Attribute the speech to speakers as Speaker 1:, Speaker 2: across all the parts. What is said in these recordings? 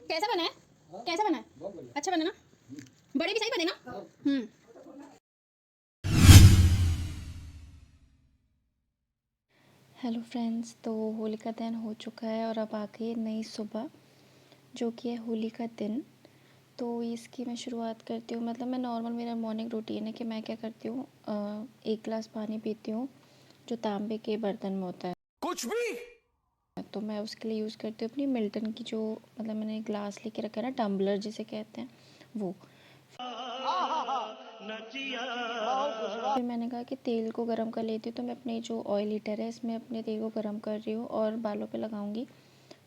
Speaker 1: कैसा बना है? कैसा बना है? अच्छा बना ना? बड़े भी सही बने ना?
Speaker 2: हेलो फ्रेंड्स, तो होली का दिन हो चुका है और अब आ गई नई सुबह जो कि है होली का दिन। तो इसकी मैं शुरुआत करती हूँ, मतलब मैं नॉर्मल मेरा मॉर्निंग रूटीन है कि मैं क्या करती हूँ, 1 गिलास पानी पीती हूँ जो तांबे के बर्तन में होता है। कुछ भी तो मैं उसके लिए यूज़ करती हूँ अपनी मिल्टन की, जो मतलब मैंने ग्लास लेके रखा है ना, टम्बलर जिसे कहते हैं वो। फिर मैंने कहा कि तेल को गरम कर लेती हूँ, तो मैं अपने जो ऑयल हीटर है इसमें अपने तेल को गरम कर रही हूँ और बालों पे लगाऊंगी।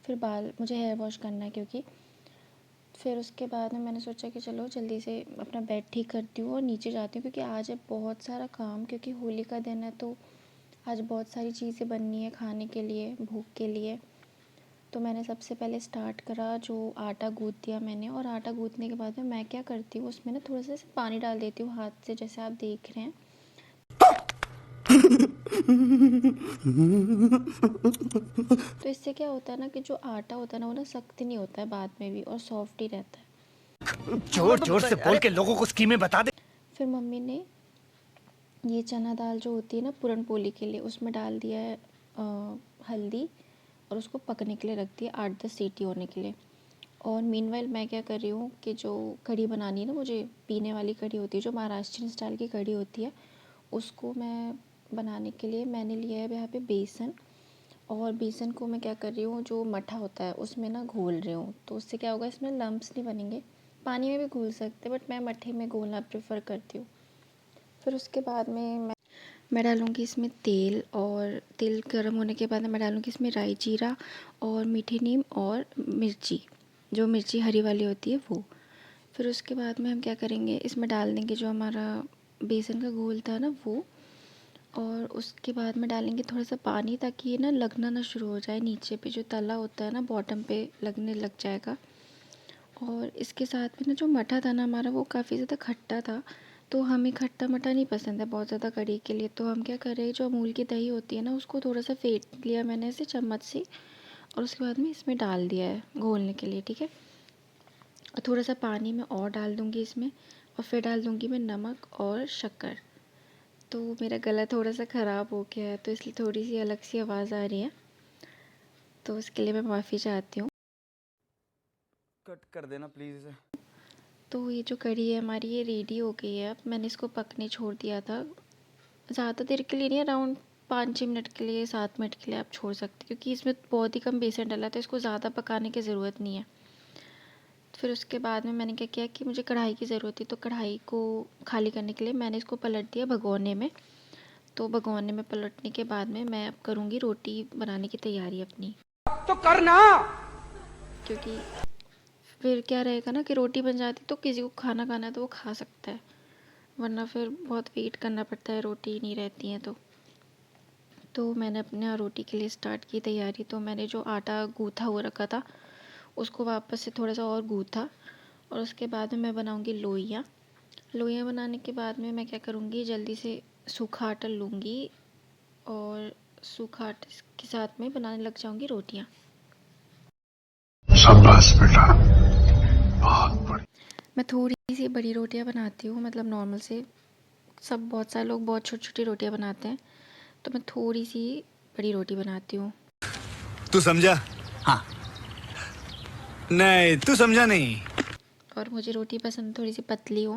Speaker 2: फिर बाल मुझे हेयर वॉश करना है क्योंकि फिर उसके बाद में मैंने सोचा कि चलो जल्दी से अपना बेड ठीक करती हूँ और नीचे जाती हूँ क्योंकि आज है बहुत सारा काम, क्योंकि होली का दिन है तो आज बहुत सारी चीज़ें बननी है खाने के लिए, भूख के लिए। तो मैंने सबसे पहले स्टार्ट करा, जो आटा गूँथ दिया मैंने, और आटा गूँथने के बाद में मैं क्या करती हूँ उसमें ना थोड़ा सा पानी डाल देती हूँ हाथ से, जैसे आप देख रहे हैं। तो इससे क्या होता है ना कि जो आटा होता है ना वो ना सख्त नहीं होता है बाद में भी, और सॉफ्ट ही रहता है।
Speaker 3: जोर जोर से बोल के लोगों को स्कीमें बता दे।
Speaker 2: फिर मम्मी ने ये चना दाल जो होती है ना पूरन पोली के लिए, उसमें डाल दिया है हल्दी, और उसको पकने के लिए रख दिया 8-10 सीटी होने के लिए। और मीनवाइल मैं क्या कर रही हूँ कि जो कढ़ी बनानी है ना, मुझे पीने वाली कढ़ी होती है जो महाराष्ट्रियन स्टाइल की कढ़ी होती है, उसको मैं बनाने के लिए मैंने लिया है यहाँ पे बेसन। और बेसन को मैं क्या कर रही हूँ, जो मट्ठा होता है उसमें ना घोल रही हूँ, तो उससे क्या होगा, इसमें लम्प्स नहीं बनेंगे। पानी में भी घोल सकते, बट मैं मट्ठे में घोलना प्रेफर करती हूँ। फिर उसके बाद में मैं डालूँगी इसमें तेल, और तेल गर्म होने के बाद मैं डालूँगी इसमें राई जीरा और मीठी नीम और मिर्ची, जो मिर्ची हरी वाली होती है वो। फिर उसके बाद में हम क्या करेंगे, इसमें डाल देंगे जो हमारा बेसन का घोल था ना वो, और उसके बाद में डालेंगे थोड़ा सा पानी, ताकि ये ना लगना ना शुरू हो जाए, नीचे पे जो तला होता है ना बॉटम पे लगने लग जाएगा। और इसके साथ में ना जो मठा था ना हमारा, वो काफ़ी ज़्यादा खट्टा था, तो हमें खट्टा मठा नहीं पसंद है बहुत ज़्यादा कढ़ी के लिए। तो हम क्या कर रहे हैं, जो अमूल की दही होती है ना उसको थोड़ा सा फेंट लिया मैंने ऐसे चम्मच से, और उसके बाद में इसमें डाल दिया है घोलने के लिए, ठीक है। और थोड़ा सा पानी मैं और डाल दूँगी इसमें, और फिर डाल दूँगी मैं नमक और शक्कर। तो मेरा गला थोड़ा सा ख़राब हो गया है, तो इसलिए थोड़ी सी अलग सी आवाज़ आ रही है, तो उसके लिए मैं माफ़ी चाहती हूँ।
Speaker 3: कट कर देना प्लीज इसे।
Speaker 2: तो ये जो कढ़ी है हमारी, ये रेडी हो गई है। अब मैंने इसको पकने छोड़ दिया था, ज़्यादा देर के लिए नहीं, अराउंड 5-6 मिनट के लिए, 7 मिनट के लिए आप छोड़ सकते, क्योंकि इसमें बहुत ही कम बेसन डाला तो इसको ज़्यादा पकाने की ज़रूरत नहीं है। फिर उसके बाद में मैंने क्या किया कि मुझे कढ़ाई की ज़रूरत थी, तो कढ़ाई को खाली करने के लिए मैंने इसको पलट दिया भगोने में। तो भगोने में पलटने के बाद में मैं अब करूँगी रोटी बनाने की तैयारी अपनी,
Speaker 3: तो करना।
Speaker 2: क्योंकि फिर क्या रहेगा ना कि रोटी बन जाती तो किसी को खाना खाना है तो वो खा सकता है, वरना फिर बहुत वेट करना पड़ता है रोटी नहीं रहती हैं तो मैंने अपने रोटी के लिए स्टार्ट की तैयारी। तो मैंने जो आटा गूँथा हुआ रखा था उसको वापस से थोड़ा सा और गूँथा, और उसके बाद में मैं बनाऊँगी लोइयाँ। लोइयाँ बनाने के बाद में मैं क्या करूँगी, जल्दी से सूखा आटा लूँगी, और सूखा आटे के साथ में बनाने लग जाऊँगी रोटियाँ।
Speaker 4: शाबाश बेटा, बहुत बढ़िया।
Speaker 2: मैं थोड़ी सी बड़ी रोटियाँ बनाती हूँ, मतलब नॉर्मल से, सब बहुत सारे लोग बहुत छोटी छोटी रोटियाँ बनाते हैं, तो मैं थोड़ी सी बड़ी रोटी बनाती हूँ।
Speaker 4: तू समझा? हाँ। नहीं, तू समझा नहीं।
Speaker 2: और मुझे रोटी पसंद थोड़ी सी पतली हो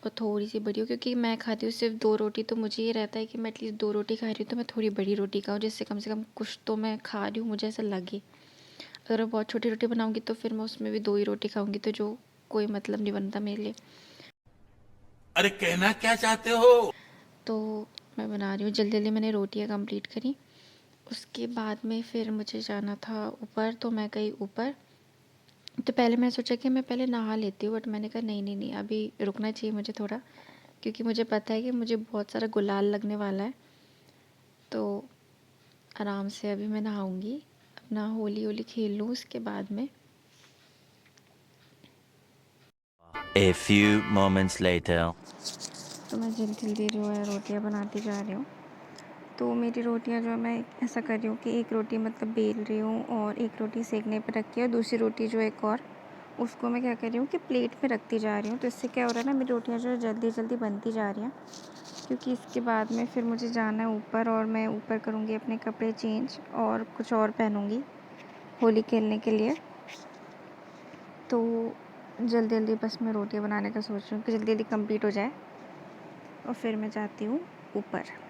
Speaker 2: और थोड़ी सी बड़ी हो, क्योंकि मैं खाती हूँ सिर्फ 2 रोटी, तो मुझे ये रहता है कि मैं एटलीस्ट 2 रोटी खा रही हूँ तो मैं थोड़ी बड़ी रोटी खाऊँ, जिससे कम से कम कुछ तो मैं खा रही हूँ, मुझे ऐसा लगे। अगर मैं बहुत छोटी रोटी बनाऊँगी तो फिर मैं उसमें भी 2 ही रोटी खाऊँगी, तो जो कोई मतलब नहीं बनता मेरे लिए।
Speaker 5: अरे कहना क्या चाहते हो?
Speaker 2: तो मैं बना रही हूँ, जल्दी जल्दी मैंने रोटियाँ कंप्लीट करी। उसके बाद में फिर मुझे जाना था ऊपर, तो मैं गई ऊपर। तो पहले मैं सोचा कि मैं पहले नहा लेती हूँ, बट मैंने कहा नहीं नहीं नहीं, अभी रुकना चाहिए मुझे थोड़ा, क्योंकि मुझे पता है कि मुझे बहुत सारा गुलाल लगने वाला है। तो आराम से अभी मैं नहाऊँगी, अपना होली होली खेल लूँ उसके बाद में।
Speaker 6: A few moments later.
Speaker 2: तो मैं जल्दी जल्दी जो है रोटियाँ बनाती जा रही हूँ। तो मेरी रोटियां जो है मैं ऐसा कर रही हूँ कि एक रोटी मतलब बेल रही हूँ और एक रोटी सेकने पे रखी है और दूसरी रोटी जो एक और उसको मैं क्या कर रही हूँ कि प्लेट पे रखती जा रही हूँ। तो इससे क्या हो रहा है ना, मेरी रोटियां जो है जल्दी जल्दी बनती जा रही हैं, क्योंकि इसके बाद में फिर मुझे जाना है ऊपर और मैं ऊपर करूँगी अपने कपड़े चेंज और कुछ और पहनूँगी होली खेलने के लिए। तो जल्दी जल्दी बस मैं रोटियां बनाने का सोच रही हूँ कि जल्दी जल्दी कंप्लीट हो जाए और फिर मैं जाती हूँ ऊपर।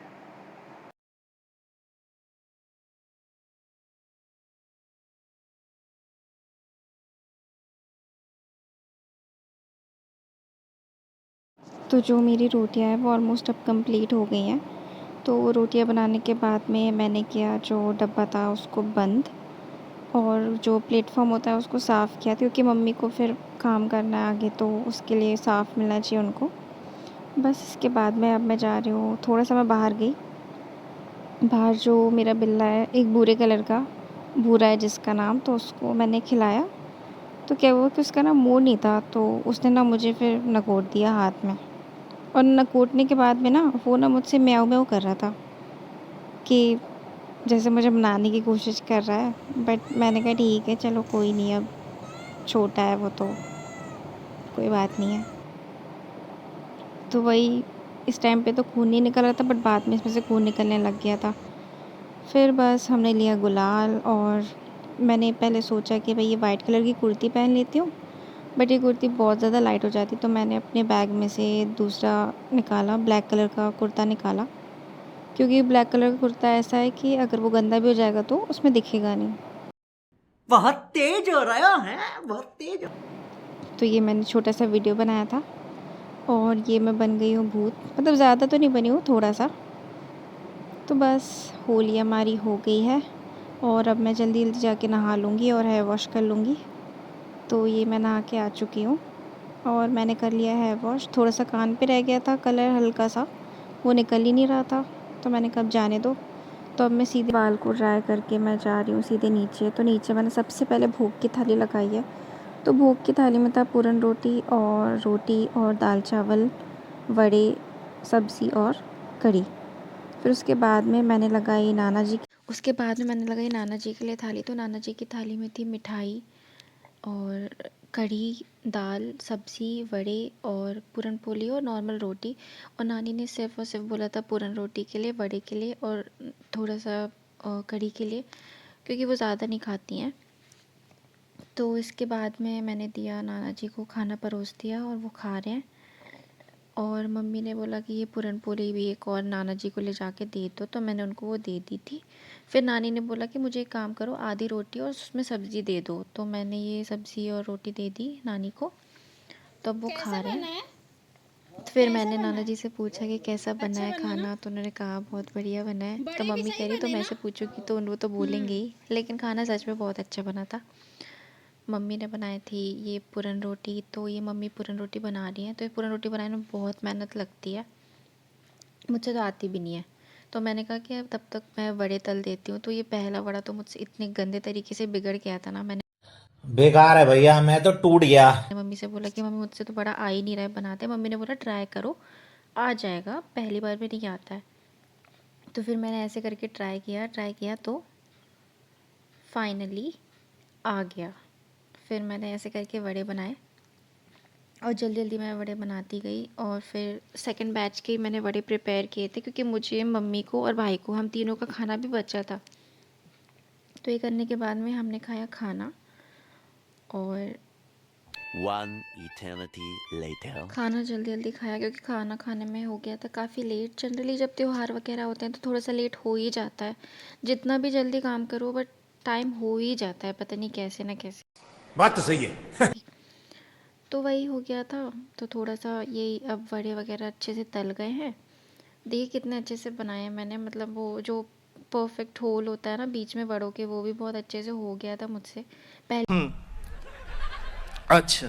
Speaker 2: तो जो मेरी रोटियां हैं वो ऑलमोस्ट अब कंप्लीट हो गई हैं। तो रोटियां बनाने के बाद में मैंने किया जो डब्बा था उसको बंद और जो प्लेटफॉर्म होता है उसको साफ़ किया, क्योंकि मम्मी को फिर काम करना है आगे, तो उसके लिए साफ़ मिलना चाहिए उनको। बस इसके बाद में अब मैं जा रही हूँ, थोड़ा सा मैं बाहर गई। बाहर जो मेरा बिल्ला है एक भूरे कलर का, भूरा है जिसका नाम, तो उसको मैंने खिलाया। तो क्या हुआ कि उसका ना मूड नहीं था, तो उसने ना मुझे फिर नकोट दिया हाथ में, और नकोटने के बाद में ना वो ना मुझसे म्याऊं म्याऊं कर रहा था कि जैसे मुझे मनाने की कोशिश कर रहा है। बट मैंने कहा ठीक है चलो कोई नहीं, अब छोटा है वो तो कोई बात नहीं है। तो वही इस टाइम पे तो खून नहीं निकल रहा था, बट बाद में इसमें से खून निकलने लग गया था। फिर बस हमने लिया गुलाल और मैंने पहले सोचा कि भाई ये वाइट कलर की कुर्ती पहन लेती हूँ, बट ये कुर्ती बहुत ज़्यादा लाइट हो जाती, तो मैंने अपने बैग में से दूसरा निकाला, ब्लैक कलर का कुर्ता निकाला, क्योंकि ब्लैक कलर का कुर्ता ऐसा है कि अगर वो गंदा भी हो जाएगा तो उसमें दिखेगा नहीं।
Speaker 7: बहुत तेज हो रहा है, बहुत तेज।
Speaker 2: तो ये मैंने छोटा सा वीडियो बनाया था और ये मैं बन गई हूँ भूत, मतलब ज़्यादा तो नहीं बनी हूँ, थोड़ा सा। तो बस होली हमारी हो गई है और अब मैं जल्दी जल्दी जाके नहा लूँगी और हेयर वॉश कर लूँगी। तो ये मैं नहा के आ चुकी हूँ और मैंने कर लिया हेयर वॉश। थोड़ा सा कान पे रह गया था कलर हल्का सा, वो निकल ही नहीं रहा था, तो मैंने कब जाने दो। तो अब मैं सीधे बाल को ड्राई करके मैं जा रही हूँ सीधे नीचे। तो नीचे मैंने सबसे पहले भोग की थाली लगाई है। तो भोग की थाली में था पूरन रोटी और दाल चावल, वड़े, सब्ज़ी और कढ़ी। फिर उसके बाद में मैंने लगाई नाना जी के लिए थाली। तो नाना जी की थाली में थी मिठाई और कढ़ी, दाल, सब्ज़ी, वड़े और पूरन पोली और नॉर्मल रोटी। और नानी ने सिर्फ़ और सिर्फ बोला था पूरन रोटी के लिए, वड़े के लिए और थोड़ा सा कढ़ी के लिए, क्योंकि वो ज़्यादा नहीं खाती हैं। तो इसके बाद में मैंने दिया नाना जी को, खाना परोस दिया और वो खा रहे हैं। और मम्मी ने बोला कि ये पूरन पोली भी एक और नाना जी को ले जाके दे दो, तो मैंने उनको वो दे दी थी। फिर नानी ने बोला कि मुझे एक काम करो, आधी रोटी और उसमें सब्ज़ी दे दो, तो मैंने ये सब्ज़ी और रोटी दे दी नानी को। तो अब वो खा रहे हैं। तो फिर मैंने नाना जी से पूछा कि कैसा बना है खाना, तो उन्होंने कहा बहुत बढ़िया बना है। तो मम्मी कह रही तो मैं से पूछूंगी तो वो तो बोलेंगे ही, लेकिन खाना सच में बहुत अच्छा बना था। मम्मी ने बनाई थी ये पूरन रोटी। तो ये मम्मी पूरन रोटी बना रही हैं। तो ये पूरन रोटी बनाने में बहुत मेहनत लगती है, मुझसे तो आती भी नहीं है। तो मैंने कहा कि अब तब तक मैं वड़े तल देती हूँ। तो ये पहला वड़ा तो मुझसे इतने गंदे तरीके से बिगड़ गया था ना, मैंने
Speaker 7: बेकार है भैया, मैं तो टूट गया।
Speaker 2: मम्मी से बोला कि मम्मी मुझसे तो बड़ा आ ही नहीं रहा है बनाते। मम्मी ने बोला ट्राई करो, आ जाएगा, पहली बार में नहीं आता है। तो फिर मैंने ऐसे करके ट्राई किया तो फाइनली आ गया। फिर मैंने ऐसे करके वड़े बनाए और जल्दी जल्दी मैं वड़े बनाती गई। और फिर सेकंड बैच के मैंने वड़े प्रिपेयर किए थे, क्योंकि मुझे, मम्मी को और भाई को, हम तीनों का खाना भी बचा था। तो ये करने के बाद में हमने खाया खाना। और
Speaker 6: One eternity later.
Speaker 2: खाना जल्दी जल्दी खाया, क्योंकि खाना खाने में हो गया था काफ़ी लेट। जनरली जब त्यौहार वगैरह होते हैं तो थोड़ा सा लेट हो ही जाता है, जितना भी जल्दी काम करो बट टाइम हो ही जाता है, पता नहीं कैसे ना कैसे।
Speaker 4: बात तो सही है।
Speaker 2: तो वही हो गया था। तो थोड़ा सा यही, अब वड़े वगैरह अच्छे से तल गए हैं। देखिए कितने अच्छे से बनाए हैं मैंने, मतलब वो जो परफेक्ट होल होता है ना बीच में वड़ों के, वो भी बहुत अच्छे से हो गया था मुझसे।
Speaker 3: अच्छा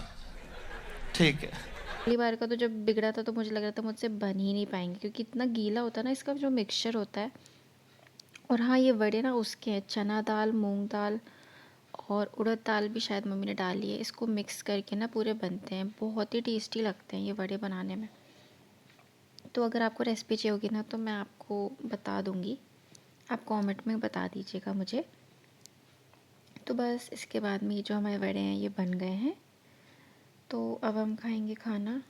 Speaker 3: ठीक है।
Speaker 2: पहली बार का तो जब बिगड़ा था तो मुझे लग रहा था मुझसे बन ही नहीं पाएंगे, क्योंकि इतना गीला होता है ना इसका जो मिक्सचर होता है। और हाँ, ये वड़े ना उसके हैं, चना दाल, मूंग दाल और उड़द दाल भी शायद मम्मी ने डाली है, इसको मिक्स करके ना पूरे बनते हैं। बहुत ही टेस्टी लगते हैं ये वड़े बनाने में। तो अगर आपको रेसिपी चाहिए होगी ना तो मैं आपको बता दूँगी। आप कमेंट में बता दीजिएगा मुझे। तो बस इसके बाद में ये जो हमारे वड़े हैं ये बन गए हैं, तो अब हम खाएंगे खाना।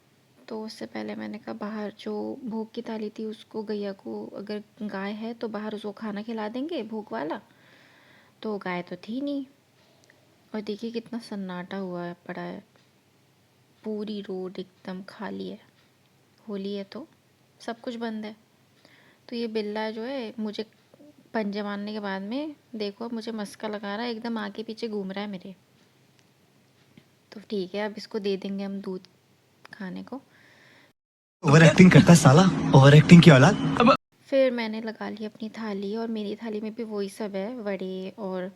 Speaker 2: तो उससे पहले मैंने कहा बाहर जो भोग की थाली थी उसको गैया को, अगर गाय है तो बाहर उसको खाना खिला देंगे भोग वाला। तो गाय तो थी नहीं, और देखिए कितना सन्नाटा हुआ है पड़ा है, पूरी रोड एकदम खाली है। होली है तो सब कुछ बंद है। तो ये बिल्ला जो है मुझे पंजे मारने के बाद में देखो अब मुझे मस्का लगा रहा है, एकदम आगे पीछे घूम रहा है मेरे। तो ठीक है, अब इसको दे देंगे हम दूध खाने को।
Speaker 3: ओवर एक्टिंग करता है साला, ओवर एक्टिंग की औलाद।
Speaker 2: फिर मैंने लगा ली अपनी थाली, और मेरी थाली में भी वही सब है, वड़े और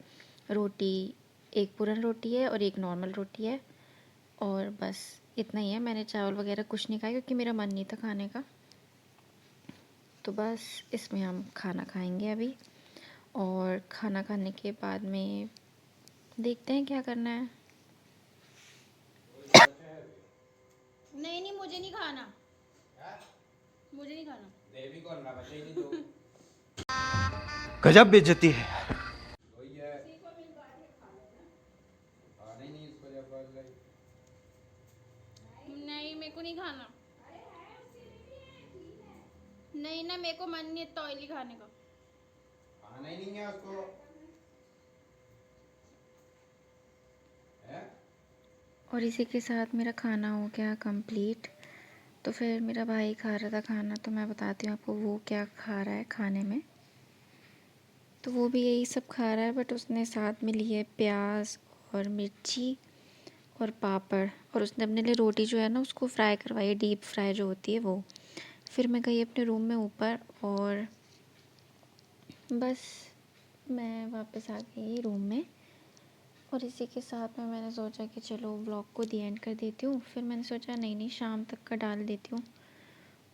Speaker 2: रोटी, एक पूरन रोटी है और एक नॉर्मल रोटी है, और बस इतना ही है। मैंने चावल वगैरह कुछ नहीं खाया क्योंकि मेरा मन नहीं था खाने का। तो बस इसमें हम खाना खाएंगे अभी, और खाना खाने के बाद में देखते हैं क्या करना है।
Speaker 1: नहीं मुझे नहीं खाना, मुझे नहीं खाना।
Speaker 3: गजब बेइज्जती है।
Speaker 1: नहीं मेरे को नहीं खाना। नहीं ना, मेरे को मन नहीं इतना ऑयली खाने का।
Speaker 8: खाना ही नहीं है उसको।
Speaker 2: और इसी के साथ मेरा खाना हो गया कंप्लीट। तो फिर मेरा भाई खा रहा था खाना, तो मैं बताती हूँ आपको वो क्या खा रहा है खाने में। तो वो भी यही सब खा रहा है, बट उसने साथ में ली है प्याज और मिर्ची और पापड़, और उसने अपने लिए रोटी जो है ना उसको फ्राई करवाई है, डीप फ्राई जो होती है वो। फिर मैं गई अपने रूम में ऊपर, और बस मैं वापस आ गई रूम में। और इसी के साथ में मैंने सोचा कि चलो व्लॉग को दी एंड कर देती हूँ। फिर मैंने सोचा नहीं शाम तक का डाल देती हूँ।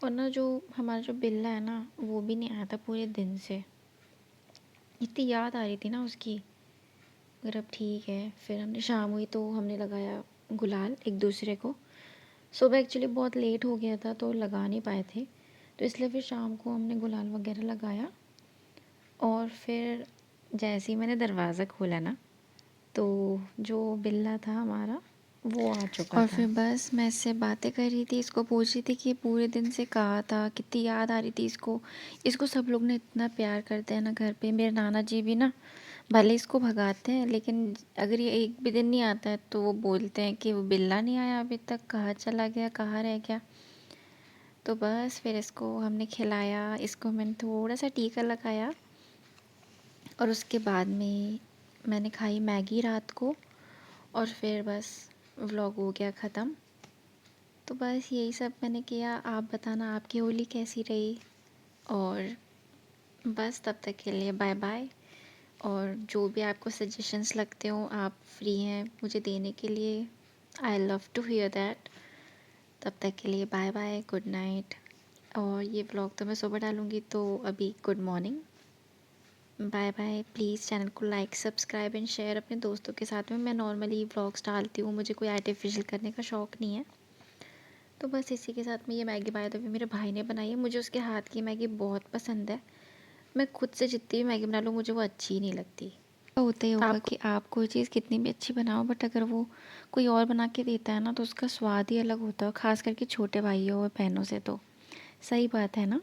Speaker 2: और ना जो हमारा जो बिल्ला है ना वो भी नहीं आया था पूरे दिन से, इतनी याद आ रही थी ना उसकी। मगर अब ठीक है। फिर हमने शाम हुई तो हमने लगाया गुलाल एक दूसरे को। सुबह एक्चुअली बहुत लेट हो गया था तो लगा नहीं पाए थे, तो इसलिए फिर शाम को हमने गुलाल वगैरह लगाया। और फिर जैसे ही मैंने दरवाज़ा खोला ना तो जो बिल्ला था हमारा वो आ चुका था। और फिर बस मैं इससे बातें कर रही थी, इसको पूछ रही थी कि पूरे दिन से कहा था, कितनी याद आ रही थी इसको। इसको सब लोग ने इतना प्यार करते हैं ना घर पे, मेरे नाना जी भी ना भले इसको भगाते हैं, लेकिन अगर ये एक भी दिन नहीं आता है तो वो बोलते हैं कि वो बिल्ला नहीं आया अभी तक, कहाँ चला गया, कहाँ रह गया। तो बस फिर इसको हमने खिलाया, इसको मैंने थोड़ा सा टीका लगाया, और उसके बाद में मैंने खाई मैगी रात को। और फिर बस व्लॉग हो गया ख़त्म। तो बस यही सब मैंने किया। आप बताना आपकी होली कैसी रही, और बस तब तक के लिए बाय बाय। और जो भी आपको सजेशंस लगते हो आप फ्री हैं मुझे देने के लिए, I love to hear that. तब तक के लिए बाय बाय, गुड नाइट। और ये व्लॉग तो मैं सुबह डालूँगी, तो अभी good morning, bye bye. Please channel को लाइक सब्सक्राइब एंड शेयर अपने दोस्तों के साथ में। मैं नॉर्मली व्लॉग्स डालती हूँ, मुझे कोई आर्टिफिशियल करने का शौक़ नहीं है। तो बस इसी के साथ में ये मैगी बाय द वे मेरे भाई ने बनाई है, मुझे उसके हाथ की मैगी बहुत पसंद है। मैं खुद से जितनी भी मैगी बना लूँ मुझे वो अच्छी ही नहीं लगती। होता ही होगा कि आप कोई चीज़ कितनी भी अच्छी बनाओ, बट अगर वो कोई और बना के देता है ना तो उसका स्वाद ही अलग होता है, ख़ास करके छोटे भाइयों और बहनों से। तो सही बात है ना।